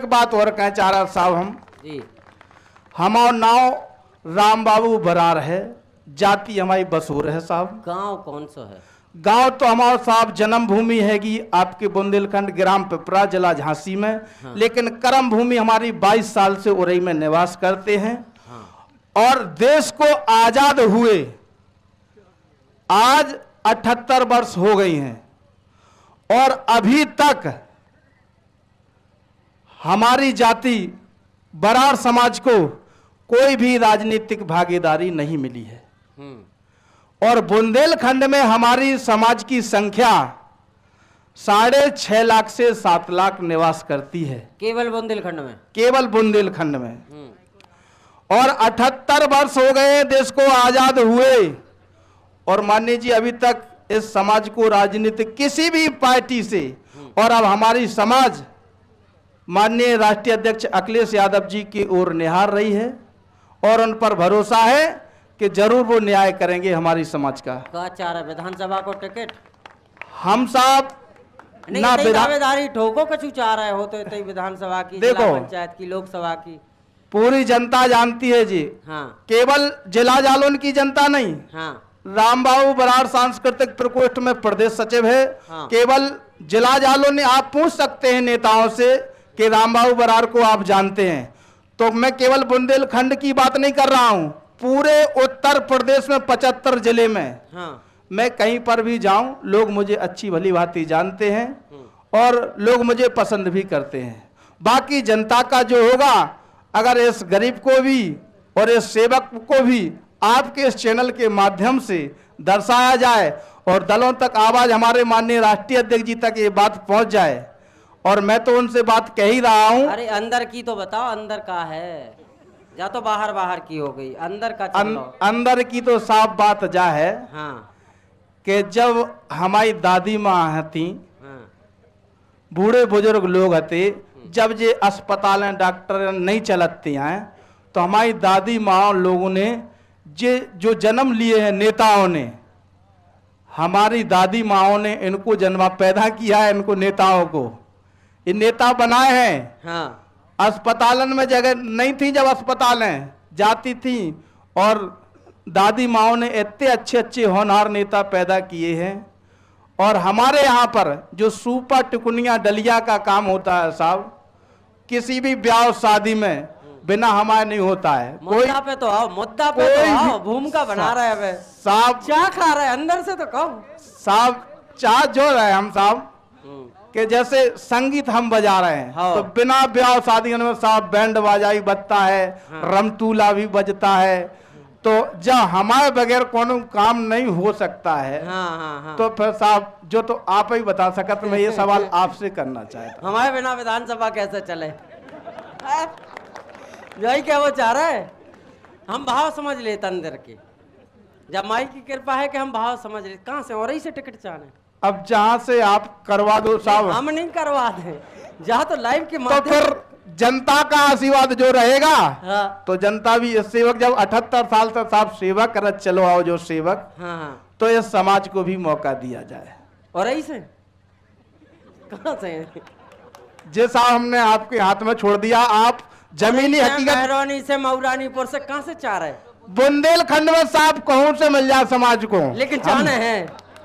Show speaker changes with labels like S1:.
S1: एक बात और कह चाह रहा साहब हम
S2: जी।
S1: हमारा नाम राम बाबू बरार है, जाति हमारी बसूर है साहब।
S2: गांव कौन सा है?
S1: गांव तो हमारा साहब जन्मभूमि हैगी आपके बुंदेलखंड ग्राम पिपरा जिला झांसी में।
S2: हाँ।
S1: लेकिन कर्म भूमि हमारी 22 साल से उरई में निवास करते हैं।
S2: हाँ।
S1: और देश को आजाद हुए आज 78 वर्ष हो गई हैं और अभी तक हमारी जाति बरार समाज को कोई भी राजनीतिक भागीदारी नहीं मिली है। और बुंदेलखंड में हमारी समाज की संख्या 6.5 लाख से 7 लाख निवास करती है
S2: केवल बुंदेलखंड में।
S1: केवल बुंदेलखंड में। और 78 वर्ष हो गए देश को आजाद हुए और माननीय जी अभी तक इस समाज को राजनीतिक किसी भी पार्टी से, और अब हमारी समाज माननीय राष्ट्रीय अध्यक्ष अखिलेश यादव जी की ओर निहार रही है और उन पर भरोसा है कि जरूर वो न्याय करेंगे हमारी समाज का।
S2: क्या चाह रहा है विधानसभा को टिकट?
S1: हम साहब
S2: ना दावेदारी ठोको कछु चाह रहे हो तो विधानसभा की,
S1: देखो,
S2: जिला पंचायत की, लोकसभा की
S1: पूरी जनता जानती है जी।
S2: हाँ।
S1: केवल जिला जालौन की जनता नहीं।
S2: हाँ।
S1: राम बाबू बरार सांस्कृतिक प्रकोष्ठ में प्रदेश सचिव है।
S2: हाँ।
S1: केवल जिला जालौन ने, आप पूछ सकते हैं नेताओं से कि राम बाबू बरार को आप जानते हैं, तो मैं केवल बुंदेलखंड की बात नहीं कर रहा हूं, पूरे उत्तर प्रदेश में 75 जिले में।
S2: हाँ।
S1: मैं कहीं पर भी जाऊं लोग मुझे अच्छी भली भांति जानते हैं और लोग मुझे पसंद भी करते हैं। बाकी जनता का जो होगा, अगर इस गरीब को भी और इस सेवक को भी आपके इस चैनल के माध्यम से दर्शाया जाए और दलों तक आवाज हमारे माननीय राष्ट्रीय अध्यक्ष जी तक ये बात पहुंच जाए, और मैं तो उनसे बात कह ही रहा हूं।
S2: अरे अंदर की तो बताओ, अंदर का है या तो बाहर बाहर की हो गई, अंदर का
S1: अंदर की तो साफ बात जा है।
S2: हाँ।
S1: कि जब हमारी दादी माँ थी,
S2: हाँ।
S1: बूढ़े बुजुर्ग लोग थे, जब ये अस्पताल डॉक्टर नहीं चलती हैं, तो हमारी दादी माँ लोगों ने जो जन्म लिए हैं नेताओं ने, हमारी दादी माओ ने इनको जन्मा पैदा किया है, इनको नेताओं को ये नेता बनाए हैं।
S2: हाँ।
S1: अस्पतालन में जगह नहीं थी, जब अस्पतालें जाती थी, और दादी माओ ने इतने अच्छे अच्छे होनहार नेता पैदा किए हैं। और हमारे यहाँ पर जो सूपा टिकुनिया डलिया का काम होता है साहब, किसी भी ब्याह शादी में बिना हमारे नहीं होता है।
S2: मुद्दा पे तो आओ, मुद्दा पे तो आओ। भूमिका बना रहे हैं
S1: साहब,
S2: क्या खा रहे हैं अंदर से तो कहो साहब।
S1: चाह जो रहे हम साहब कि जैसे संगीत हम बजा रहे हैं,
S2: हाँ।
S1: तो बिना ब्याह शादी में साहब बैंड बाजा भी बजता है। हाँ। रमतूला भी बजता है। तो जब हमारे बगैर कोनो काम नहीं हो सकता है।
S2: हाँ, हाँ, हाँ।
S1: तो फिर साहब जो तो आप ही बता सकते, मैं ये सवाल आपसे करना चाहता।
S2: हमारे बिना विधानसभा कैसे चले? यही क्या वो चाह रहा है? हम भाव समझ लेते अंदर के, जब माई की कृपा है कि हम भाव समझ लेते। कहाँ से और ही से टिकट चाहने? अब
S1: जहां से आप करवा दो साहब।
S2: हम नहीं करवा दें, जहाँ तो लाइव के
S1: तो फिर जनता का आशीर्वाद जो रहेगा।
S2: हाँ।
S1: तो जनता भी इस सेवक, जब 78 साल तक साहब सेवा करत चलो आओ जो सेवक।
S2: हाँ, हाँ।
S1: तो इस समाज को भी मौका दिया जाए।
S2: और ऐसे कहाँ से
S1: जे साहब हमने आपके हाथ में छोड़ दिया, आप जमीनी हकीकत
S2: मेहरानी से मऊरानीपुर से कहाँ से चाह रहे?
S1: बुंदेलखंड में साहब कहूं से मिल जाए समाज को,
S2: लेकिन चाहने हैं